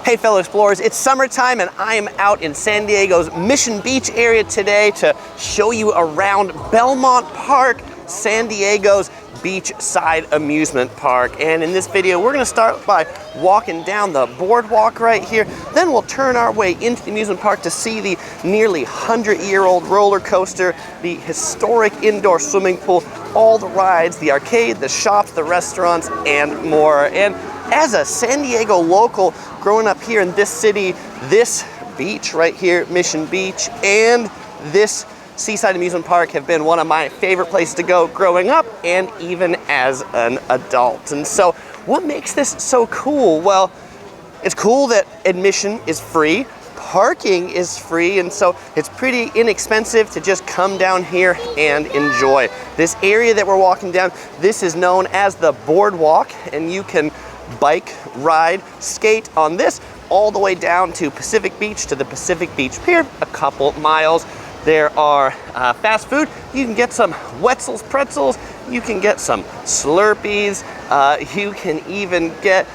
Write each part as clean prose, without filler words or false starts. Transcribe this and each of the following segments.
Hey fellow explorers, it's summertime and I am out in San Diego's Mission Beach area today to show you around Belmont Park, San Diego's beachside amusement park. And in this video, we're gonna start by walking down the boardwalk right here. Then we'll turn our way into the amusement park to see the nearly 100-year-old roller coaster, the historic indoor swimming pool, all the rides, the arcade, the shops, the restaurants, and more. And as a San Diego local, growing up here in this city, this beach right here, Mission Beach, and this Seaside Amusement Park have been one of my favorite places to go growing up and even as an adult. And so what makes this so cool? Well, it's cool that admission is free, parking is free, and so it's pretty inexpensive to just come down here and enjoy. This area that we're walking down, this is known as the boardwalk, and you can bike, ride, skate on this all the way down to Pacific Beach, to the Pacific Beach Pier, a couple miles. There are fast food. You can get some Wetzel's pretzels. You can get some Slurpees. You can even get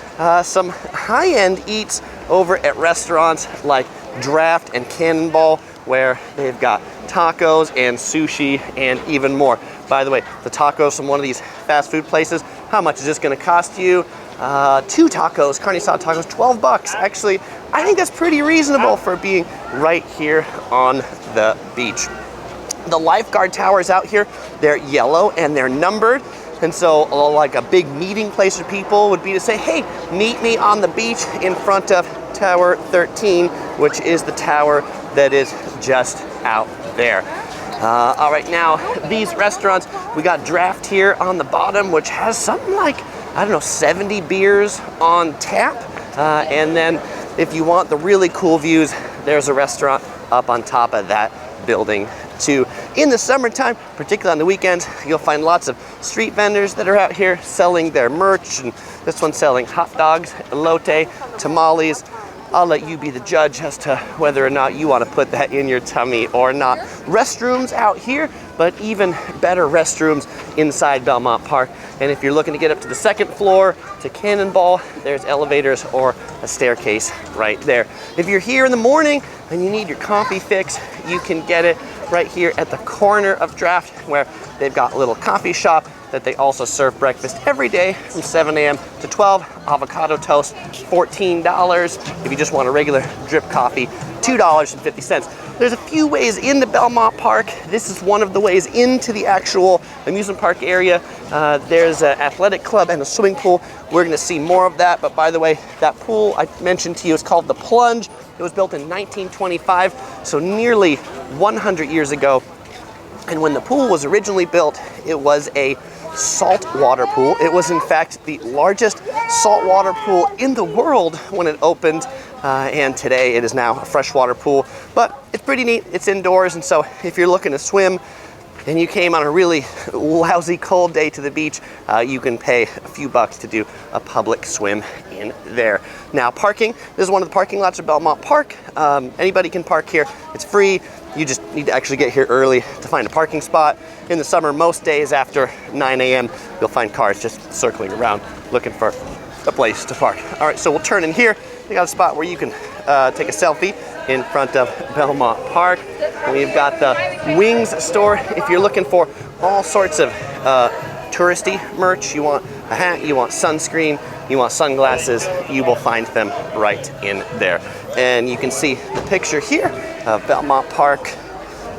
some high-end eats over at restaurants like Draft and Cannonball, where they've got tacos and sushi and even more. By the way, the tacos from one of these fast food places, how much is this gonna cost you? 2 tacos, carne asada tacos, 12 bucks. Actually, I think that's pretty reasonable for being right here on the beach. The lifeguard towers out here, they're yellow and they're numbered. And so like a big meeting place for people would be to say, hey, meet me on the beach in front of Tower 13, which is the tower that is just out there. All right, now these restaurants, we got Draft here on the bottom, which has something like, I don't know, 70 beers on tap. And then if you want the really cool views, there's a restaurant up on top of that building too. In the summertime, particularly on the weekends, you'll find lots of street vendors that are out here selling their merch. And this one's selling hot dogs, elote, tamales. I'll let you be the judge as to whether or not you want to put that in your tummy or not. Restrooms out here, but even better restrooms inside Belmont Park. And if you're looking to get up to the second floor to Cannonball, there's elevators or a staircase right there. If you're here in the morning and you need your coffee fix, you can get it right here at the corner of Draft, where they've got a little coffee shop that they also serve breakfast every day from 7 a.m. to 12. Avocado toast, $14. If you just want a regular drip coffee, $2.50. There's a few ways into Belmont Park. This is one of the ways into the actual amusement park area. There's an athletic club and a swimming pool. We're gonna see more of that, but by the way, that pool I mentioned to you is called the Plunge. It was built in 1925, so nearly 100 years ago. And when the pool was originally built, it was a saltwater pool. It was in fact the largest saltwater pool in the world when it opened, and today it is now a freshwater pool. But it's pretty neat, it's indoors, and so if you're looking to swim and you came on a really lousy cold day to the beach, you can pay a few bucks to do a public swim in there. Now parking, this is one of the parking lots of Belmont Park. Anybody can park here, it's free. You just need to actually get here early to find a parking spot. In the summer, most days after 9 a.m., you'll find cars just circling around looking for a place to park. All right, so we'll turn in here. We got a spot where you can take a selfie in front of Belmont Park. We've got the Wings store. If you're looking for all sorts of touristy merch, you want a hat, you want sunscreen, you want sunglasses, you will find them right in there. And you can see the picture here of Belmont Park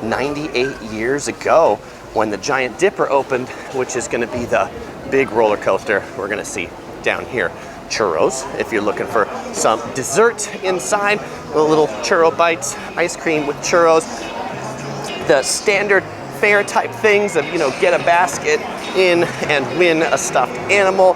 98 years ago when the Giant Dipper opened, which is gonna be the big roller coaster we're gonna see down here. Churros, if you're looking for some dessert inside, little churro bites, ice cream with churros. The standard fair type things of, you know, get a basket in and win a stuffed animal.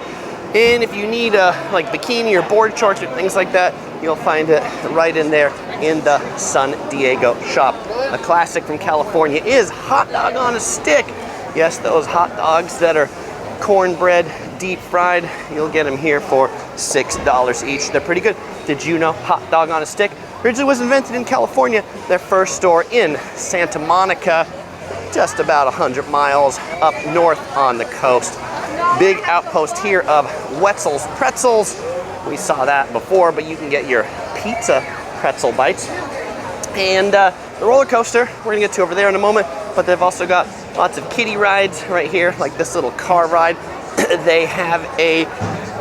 And if you need a like bikini or board shorts or things like that, you'll find it right in there in the San Diego shop. A classic from California is hot dog on a stick. Yes, those hot dogs that are cornbread, deep fried, you'll get them here for $6 each. They're pretty good. Did you know hot dog on a stick originally was invented in California? Their first store in Santa Monica, just about 100 miles up north on the coast. Big outpost here of Wetzel's pretzels. We saw that before, but you can get your pizza pretzel bites. And the roller coaster, we're gonna get to over there in a moment, but they've also got lots of kiddie rides right here, like this little car ride. They have a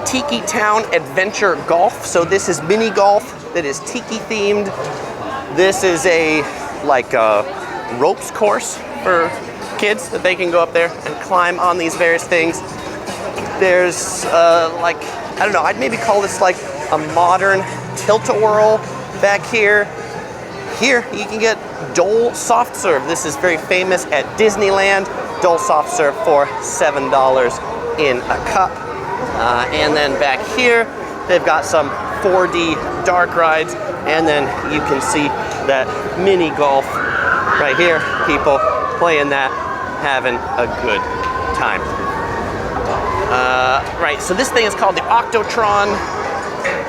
Tiki Town Adventure Golf. So this is mini golf that is tiki themed. This is a ropes course for kids that they can go up there and climb on these various things. There's I don't know, I'd maybe call this like a modern Tilt-a-Whirl back here. Here you can get Dole soft serve. This is very famous at Disneyland. Dole soft serve for $7 in a cup. And then back here, they've got some 4D dark rides. And then you can see that mini golf right here. People playing that, having a good time. Right, so this thing is called the Octotron.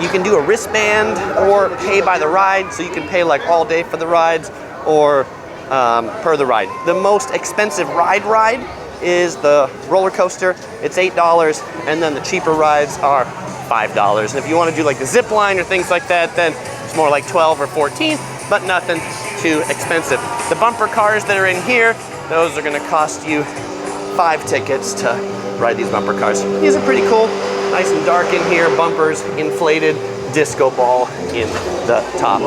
You can do a wristband or pay by the ride. So you can pay like all day for the rides or per the ride. The most expensive ride is the roller coaster. It's $8, and then the cheaper rides are $5. And if you want to do like the zip line or things like that, then it's more like $12 or $14, but nothing too expensive. The bumper cars that are in here, those are gonna cost you 5 tickets to ride these bumper cars. These are pretty cool. Nice and dark in here, bumpers, inflated disco ball in the top.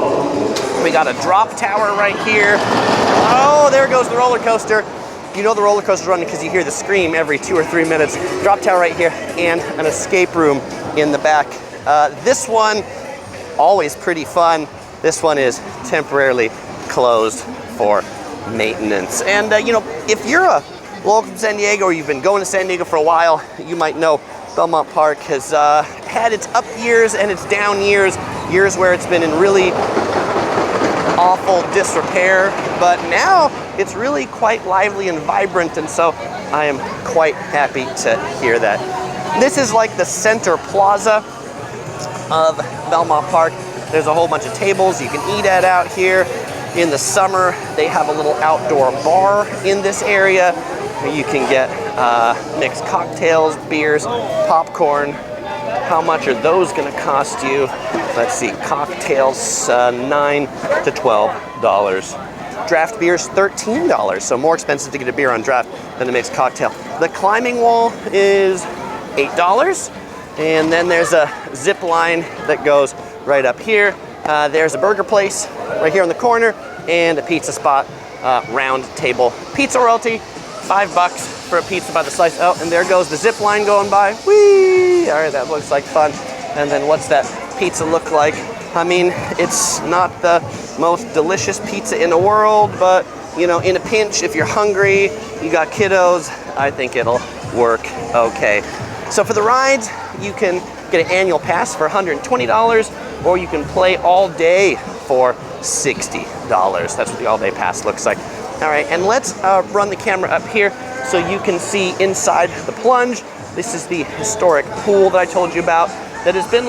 We got a drop tower right here. Oh, there goes the roller coaster. You know the roller coaster's running because you hear the scream every 2 or 3 minutes. Drop tower right here and an escape room in the back. This one, always pretty fun. This one is temporarily closed for maintenance. And if you're a local from San Diego or you've been going to San Diego for a while, you might know Belmont Park has had its up years and its down years where it's been in really awful disrepair, but now it's really quite lively and vibrant, and so I am quite happy to hear that. This is like the center plaza of Belmont Park. There's a whole bunch of tables you can eat at out here. In the summer, they have a little outdoor bar in this area where you can get mixed cocktails, beers, popcorn. How much are those gonna cost you? Let's see, cocktails, $9 to $12. Draft beer's $13, so more expensive to get a beer on draft than a mixed cocktail. The climbing wall is $8, and then there's a zip line that goes right up here. There's a burger place right here in the corner, and a pizza spot, Round Table Pizza Royalty, $5 for a pizza by the slice. Oh, and there goes the zip line going by. Whee! All right, that looks like fun. And then what's that pizza look like? I mean, it's not the most delicious pizza in the world, but in a pinch, if you're hungry, you got kiddos, I think it'll work okay. So for the rides, you can get an annual pass for $120, or you can play all day for $60. That's what the all-day pass looks like. All right, and let's run the camera up here so you can see inside the Plunge. This is the historic pool that I told you about that has been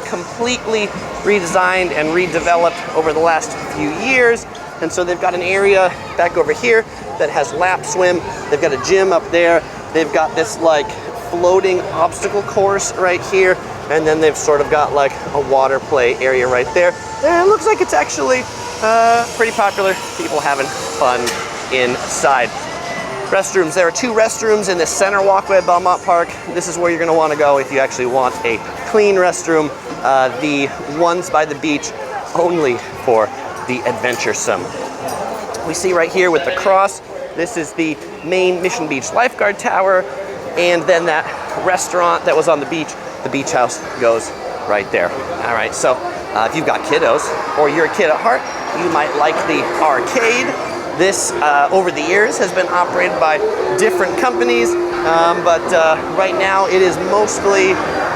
completely redesigned and redeveloped over the last few years. And so they've got an area back over here that has lap swim. They've got a gym up there. They've got this floating obstacle course right here. And then they've sort of got a water play area right there. And it looks like it's actually pretty popular. People having fun inside. Restrooms. There are 2 restrooms in the center walkway at Belmont Park. This is where you're going to want to go if you actually want a clean restroom. The ones by the beach only for the adventuresome. We see right here with the cross, this is the main Mission Beach lifeguard tower, and then that restaurant that was on the beach house goes right there. All right, so if you've got kiddos or you're a kid at heart, you might like the arcade. This, over the years, has been operated by different companies, but right now it is mostly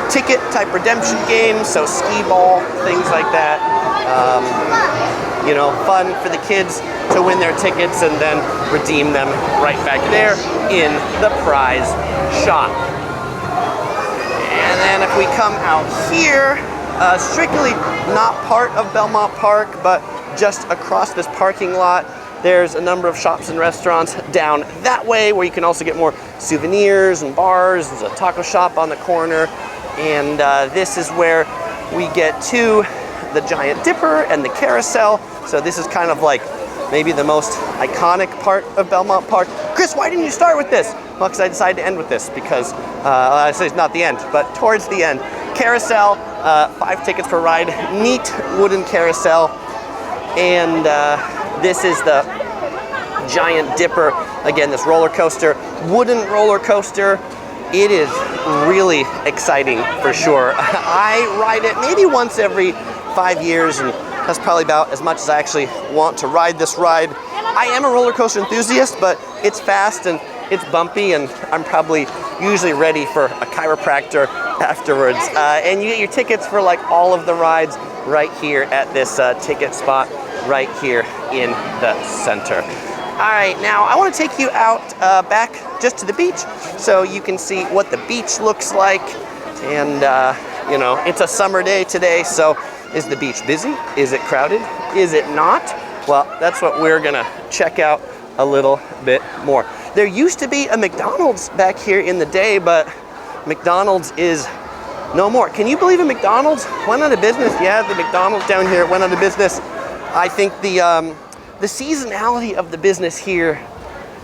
ticket-type redemption games, so skee ball, things like that. Fun for the kids to win their tickets and then redeem them right back there in the prize shop. And then if we come out here, strictly not part of Belmont Park, but just across this parking lot, there's a number of shops and restaurants down that way where you can also get more souvenirs and bars. There's a taco shop on the corner. And this is where we get to the Giant Dipper and the Carousel. So this is kind of like maybe the most iconic part of Belmont Park. Chris, why didn't you start with this? Well, because I decided to end with this because, I say it's not the end, but towards the end. Carousel, 5 tickets per ride, neat wooden carousel. And this is the Giant Dipper. Again, this roller coaster, wooden roller coaster. It is really exciting for sure. I ride it maybe once every 5 years, and that's probably about as much as I actually want to ride this ride. I am a roller coaster enthusiast, but it's fast and it's bumpy, and I'm probably usually ready for a chiropractor afterwards. And you get your tickets for like all of the rides right here at this ticket spot right here in the center. All right, now I want to take you out back just to the beach so you can see what the beach looks like. And you know, it's a summer day today, so is the beach busy? Is it crowded? Is it not? Well, that's what we're gonna check out a little bit more. There used to be a McDonald's back here in the day, but McDonald's is no more. Can you believe a McDonald's went out of business? Yeah, the McDonald's down here went out of business. I think the seasonality of the business here,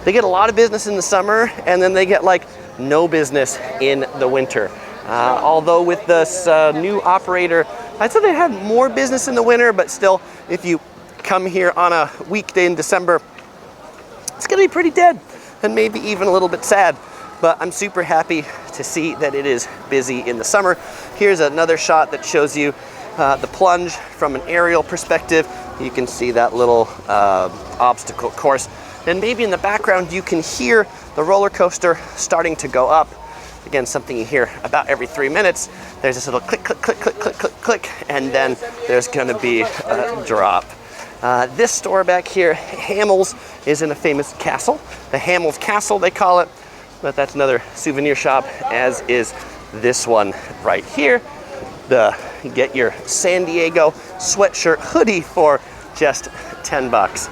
they get a lot of business in the summer, and then they get like no business in the winter. Although with this new operator, I'd say they had more business in the winter, but still, if you come here on a weekday in December, it's gonna be pretty dead and maybe even a little bit sad. But I'm super happy to see that it is busy in the summer. Here's another shot that shows you the Plunge from an aerial perspective. You can see that little obstacle course. And maybe in the background, you can hear the roller coaster starting to go up. Again, something you hear about every 3 minutes. There's this little click, click, click, click, click, click, click, and then there's gonna be a drop. This store back here, Hamels, is in a famous castle. The Hamels Castle, they call it, but that's another souvenir shop, as is this one right here. You get your San Diego sweatshirt hoodie for just 10 bucks.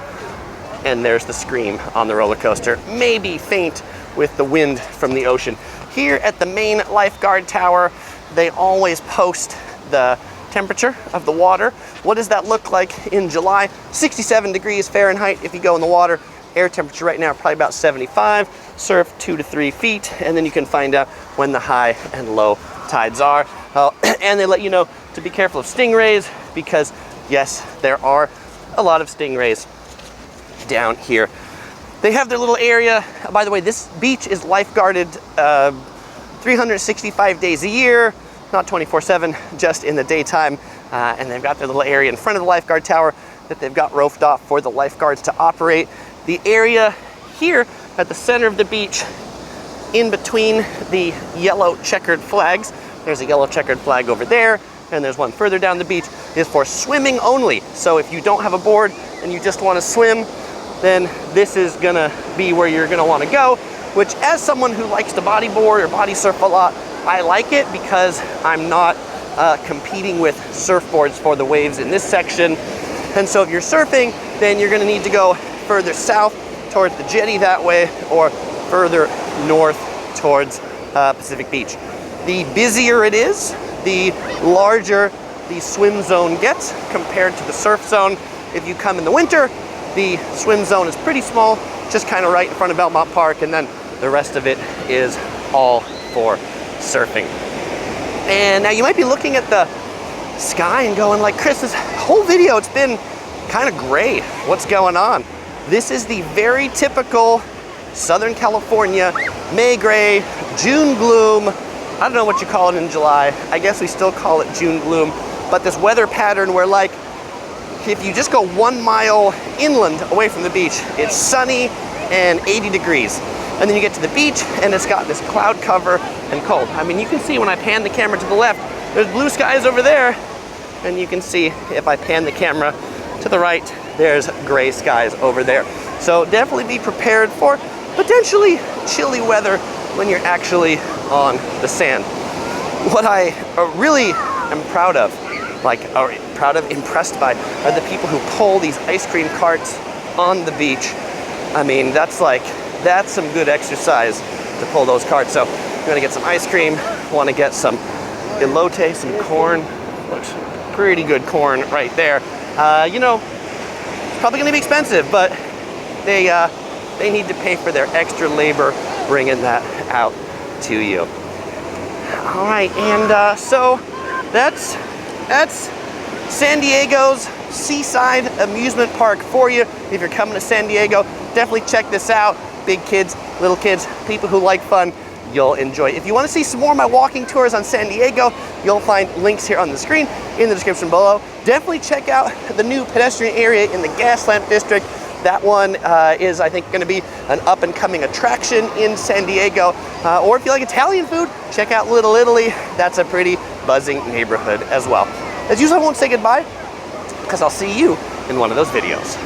And there's the scream on the roller coaster, maybe faint with the wind from the ocean. Here at the main lifeguard tower, they always post the temperature of the water. What does that look like in July? 67 degrees Fahrenheit if you go in the water. Air temperature right now probably about 75. Surf 2 to 3 feet, and then you can find out when the high and low tides are. And they let you know to be careful of stingrays, because yes, there are a lot of stingrays down here. They have their little area. By the way, this beach is lifeguarded 365 days a year, not 24/7, just in the daytime. And they've got their little area in front of the lifeguard tower that they've got roped off for the lifeguards to operate. The area here at the center of the beach, in between the yellow checkered flags, there's a yellow checkered flag over there, and there's one further down the beach, is for swimming only. So if you don't have a board and you just want to swim, then this is gonna be where you're gonna want to go, which, as someone who likes to bodyboard or body surf a lot, I like it because I'm not competing with surfboards for the waves in this section. And so if you're surfing, then you're gonna need to go further south towards the jetty that way, or further north towards Pacific Beach. The busier it is, the larger the swim zone gets compared to the surf zone. If you come in the winter, the swim zone is pretty small, just kind of right in front of Belmont Park, and then the rest of it is all for surfing. And now you might be looking at the sky and going like, Chris, this whole video, it's been kind of gray. What's going on? This is the very typical Southern California May gray, June gloom. I don't know what you call it in July. I guess we still call it June gloom. But this weather pattern where, like, if you just go 1 mile inland away from the beach, it's sunny and 80 degrees. And then you get to the beach and it's got this cloud cover and cold. I mean, you can see when I pan the camera to the left, there's blue skies over there. And you can see if I pan the camera to the right, there's gray skies over there. So definitely be prepared for potentially chilly weather when you're actually on the sand. What I really am proud of, impressed by, are the people who pull these ice cream carts on the beach. I mean, that's some good exercise to pull those carts. So you want to get some ice cream, want to get some elote, some corn, looks pretty good corn right there. You know, it's probably gonna be expensive, but they need to pay for their extra labor bringing that out to you. All right, and so that's San Diego's Seaside Amusement Park for you. If you're coming to San Diego, definitely check this out. Big kids, little kids, people who like fun, you'll enjoy it. If you want to see some more of my walking tours on San Diego, you'll find links here on the screen in the description below. Definitely check out the new pedestrian area in the Gaslamp District. That one is, I think, going to be an up-and-coming attraction in San Diego. Or if you like Italian food, check out Little Italy. That's a pretty buzzing neighborhood as well. As usual, I won't say goodbye, because I'll see you in one of those videos.